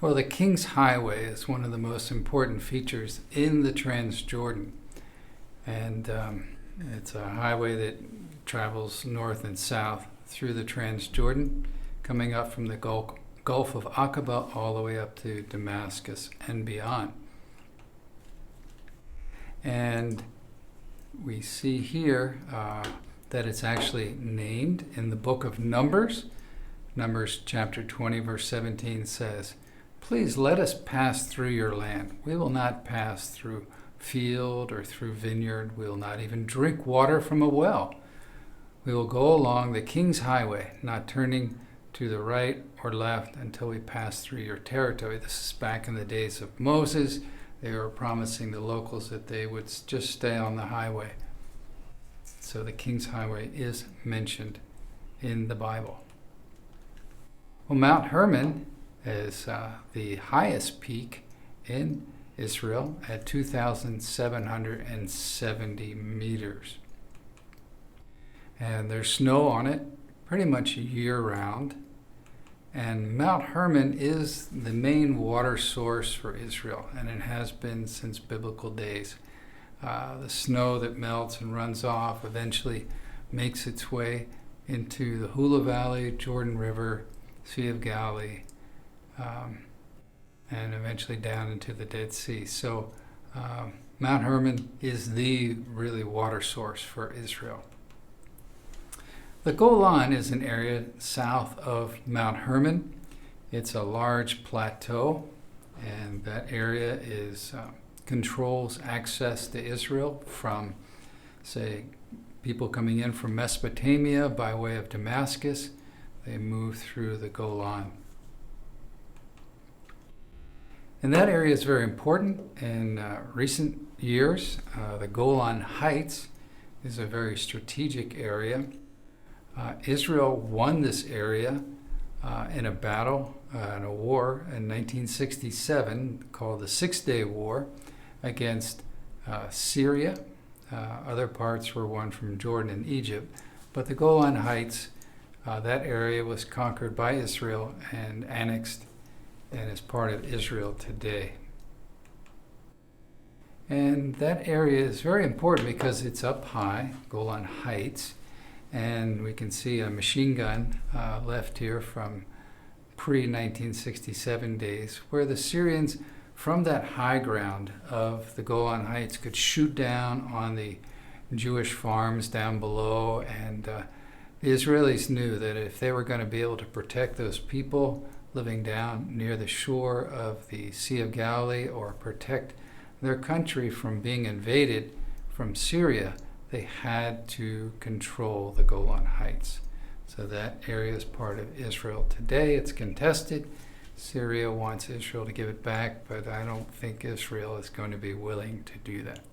Well, the King's Highway is one of the most important features in the Transjordan. And it's a highway that travels north and south through the Transjordan, coming up from the Gulf of Aqaba all the way up to Damascus and beyond. And we see here that it's actually named in the book of Numbers. Numbers chapter 20, verse 17 says, "Please let us pass through your land. We will not pass through field or through vineyard. We will not even drink water from a well. We will go along the King's Highway, not turning to the right or left until we pass through your territory." This is back in the days of Moses. They were promising the locals that they would just stay on the highway. So the King's Highway is mentioned in the Bible. Well, Mount Hermon is the highest peak in Israel at 2,770 meters. And there's snow on it pretty much year-round. And Mount Hermon is the main water source for Israel, and it has been since biblical days. The snow that melts and runs off eventually makes its way into the Hula Valley, Jordan River, Sea of Galilee, and eventually down into the Dead Sea. So Mount Hermon is the really water source for Israel. The Golan is an area south of Mount Hermon. It's a large plateau, and that area controls access to Israel from, say, people coming in from Mesopotamia by way of Damascus. They move through the Golan. And that area is very important. In recent years, the Golan Heights is a very strategic area. Israel won this area in a battle, in a war in 1967 called the Six-Day War against Syria. Other parts were won from Jordan and Egypt. But the Golan Heights, that area was conquered by Israel and annexed and is part of Israel today. And that area is very important because it's up high, Golan Heights, and we can see a machine gun left here from pre-1967 days, where the Syrians, from that high ground of the Golan Heights, could shoot down on the Jewish farms down below. And the Israelis knew that if they were going to be able to protect those people living down near the shore of the Sea of Galilee, or protect their country from being invaded from Syria, they had to control the Golan Heights. So that area is part of Israel today. It's contested. Syria wants Israel to give it back, but I don't think Israel is going to be willing to do that.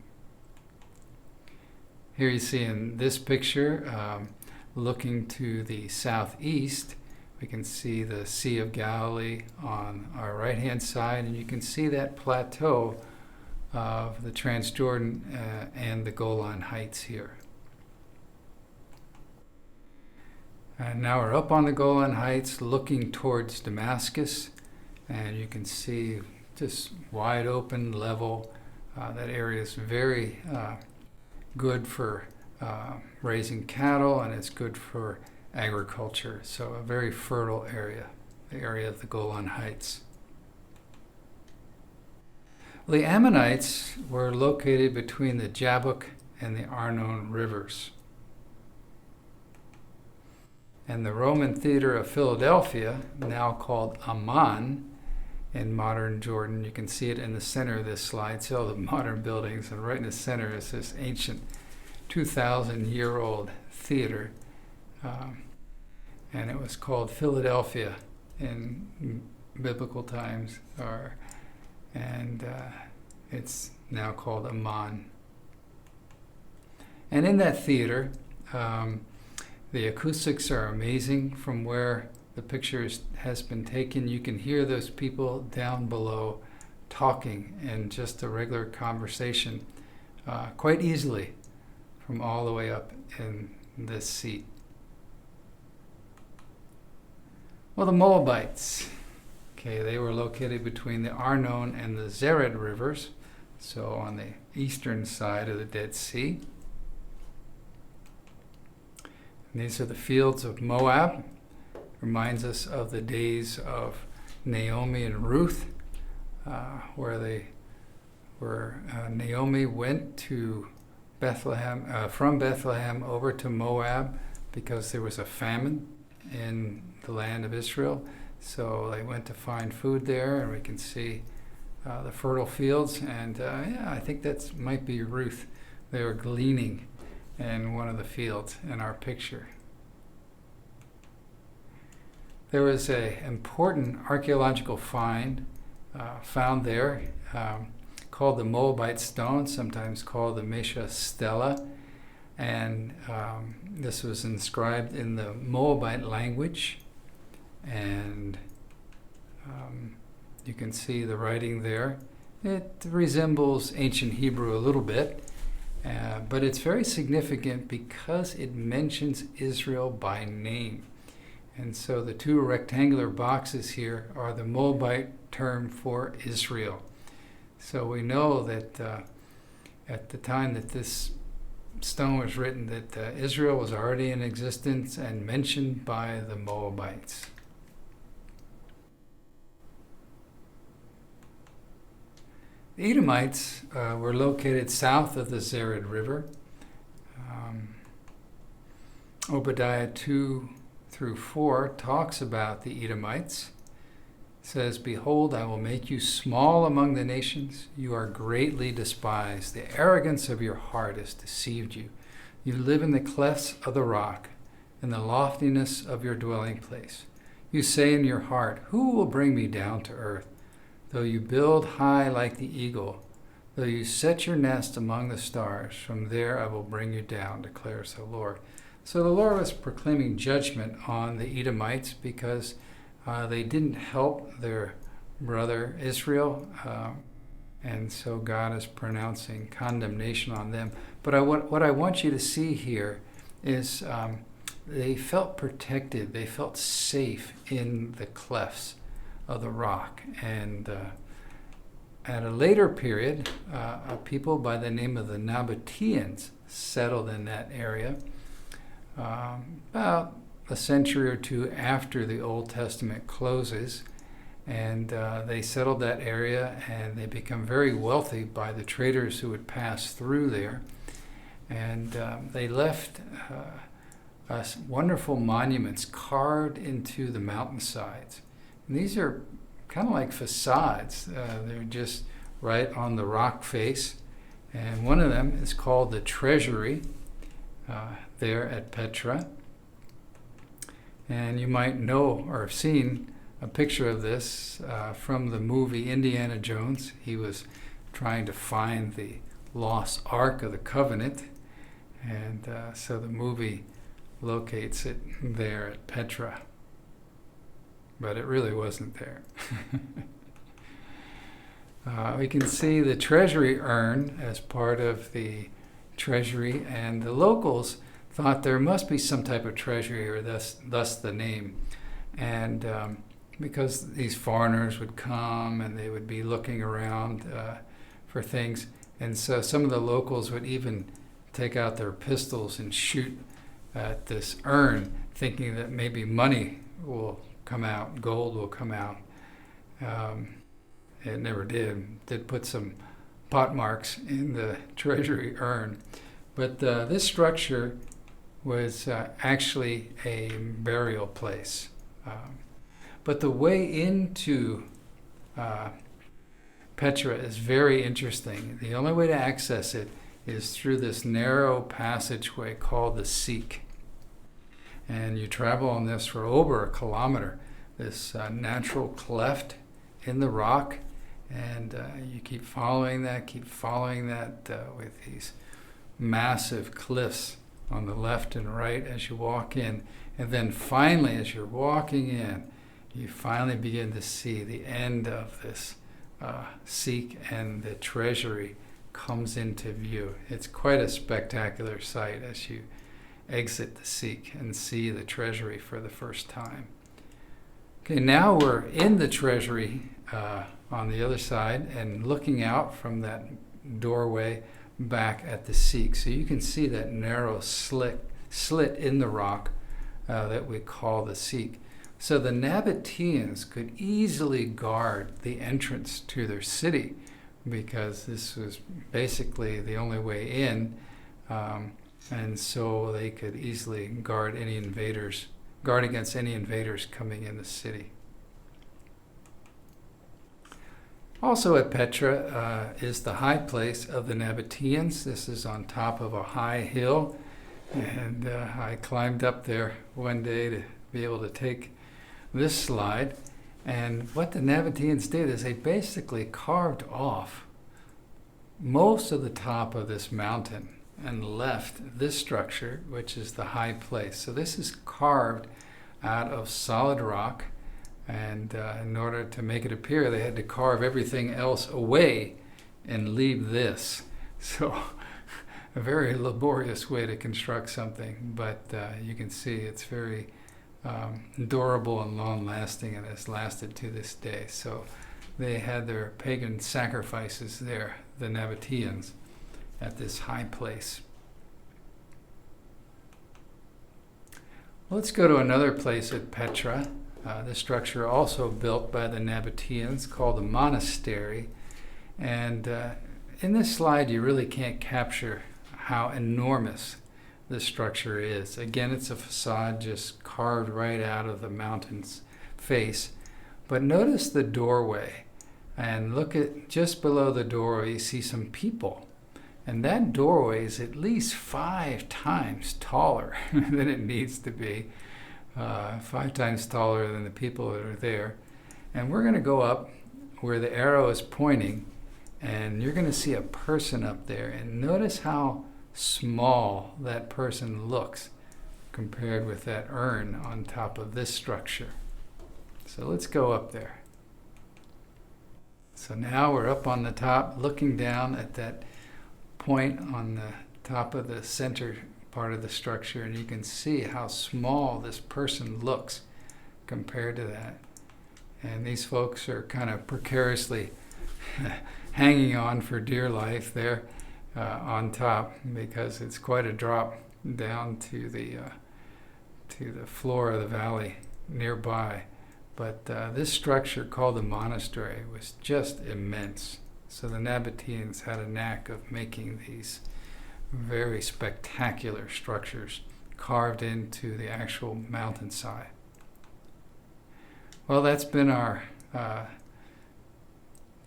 Here you see in this picture, looking to the southeast, we can see the Sea of Galilee on our right-hand side, and you can see that plateau of the Transjordan and the Golan Heights here. And now we're up on the Golan Heights looking towards Damascus, and you can see just wide open, level. That area is very good for raising cattle, and it's good for agriculture. So a very fertile area, the area of the Golan Heights. The Ammonites were located between the Jabbok and the Arnon rivers. And the Roman theater of Philadelphia, now called Amman in modern Jordan, you can see it in the center of this slide, see all the modern buildings, and right in the center is this ancient 2,000-year-old theater. And it was called Philadelphia in biblical times, and it's now called Amman. And in that theater, the acoustics are amazing. From where the picture has been taken, you can hear those people down below talking in just a regular conversation quite easily from all the way up in this seat. Well, the Moabites. Okay, they were located between the Arnon and the Zered rivers, so on the eastern side of the Dead Sea. And these are the fields of Moab. Reminds us of the days of Naomi and Ruth, where Naomi went to Bethlehem, from Bethlehem over to Moab because there was a famine in the land of Israel. So they went to find food there, and we can see the fertile fields. And I think that might be Ruth. They were gleaning in one of the fields in our picture. There was an important archaeological find found there called the Moabite stone, sometimes called the Mesha Stela. And this was inscribed in the Moabite language. And you can see the writing there. It resembles ancient Hebrew a little bit, but it's very significant because it mentions Israel by name. And so the two rectangular boxes here are the Moabite term for Israel. So we know that at the time that this stone was written, that Israel was already in existence and mentioned by the Moabites. The Edomites were located south of the Zered River. Obadiah 2-4 talks about the Edomites. It says, "Behold, I will make you small among the nations. You are greatly despised. The arrogance of your heart has deceived you. You live in the clefts of the rock, in the loftiness of your dwelling place. You say in your heart, who will bring me down to earth? Though you build high like the eagle, though you set your nest among the stars, from there I will bring you down, declares the Lord." So the Lord was proclaiming judgment on the Edomites because they didn't help their brother Israel, and so God is pronouncing condemnation on them. But what I want you to see here is they felt protected, they felt safe in the clefts of the rock. And at a later period, a people by the name of the Nabateans settled in that area. About a century or two after the Old Testament closes, and they settled that area, and they become very wealthy by the traders who would pass through there. And they left wonderful monuments carved into the mountainsides. And these are kind of like facades. They're just right on the rock face. And one of them is called the Treasury, there at Petra. And you might know or have seen a picture of this from the movie Indiana Jones. He was trying to find the lost Ark of the Covenant. And so the movie locates it there at Petra. But it really wasn't there. We can see the treasury urn as part of the treasury, and the locals thought there must be some type of treasury here, thus the name. And because these foreigners would come and they would be looking around for things, and so some of the locals would even take out their pistols and shoot at this urn, thinking that maybe money will come out, gold will come out. It never did. Did put some pot marks in the treasury urn. But this structure was actually a burial place. But the way into Petra is very interesting. The only way to access it is through this narrow passageway called the Seek. And you travel on this for over a kilometer, this natural cleft in the rock, and you keep following that with these massive cliffs on the left and right as you walk in. And then finally, as you're walking in, you finally begin to see the end of this Seek, and the treasury comes into view. It's quite a spectacular sight as you exit the Seek and see the treasury for the first time. Okay, now we're in the treasury on the other side and looking out from that doorway back at the Sikh. So you can see that narrow slit in the rock that we call the Sikh. So the Nabateans could easily guard the entrance to their city because this was basically the only way in, and so they could easily guard against any invaders coming in the city. Also at Petra is the high place of the Nabateans. This is on top of a high hill, and I climbed up there one day to be able to take this slide. And what the Nabateans did is they basically carved off most of the top of this mountain and left this structure, which is the high place. So this is carved out of solid rock, and in order to make it appear, they had to carve everything else away and leave this. So a very laborious way to construct something, but you can see it's very durable and long-lasting, and has lasted to this day. So they had their pagan sacrifices there, the Nabateans, at this high place. Let's go to another place at Petra. This structure also built by the Nabateans, called a monastery. And in this slide, you really can't capture how enormous this structure is. Again, it's a facade just carved right out of the mountain's face. But notice the doorway, and look at just below the doorway, you see some people. And that doorway is at least 5 times taller than it needs to be, 5 times taller than the people that are there. And we're going to go up where the arrow is pointing, and you're going to see a person up there. And notice how small that person looks compared with that urn on top of this structure. So let's go up there. So now we're up on the top, looking down at that point on the top of the center part of the structure, and you can see how small this person looks compared to that. And these folks are kind of precariously hanging on for dear life there on top, because it's quite a drop down to the floor of the valley nearby. But this structure, called the monastery, was just immense. So the Nabateans had a knack of making these very spectacular structures carved into the actual mountainside. Well, that's been our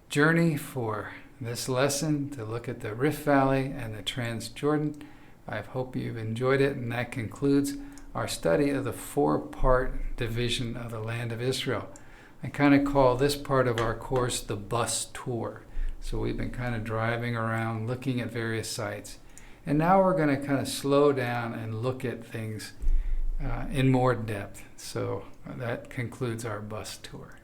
journey for this lesson, to look at the Rift Valley and the Transjordan. I hope you've enjoyed it, and that concludes our study of the 4-part division of the land of Israel. I kind of call this part of our course the bus tour. So we've been kind of driving around, looking at various sites. And now we're going to kind of slow down and look at things in more depth. So that concludes our bus tour.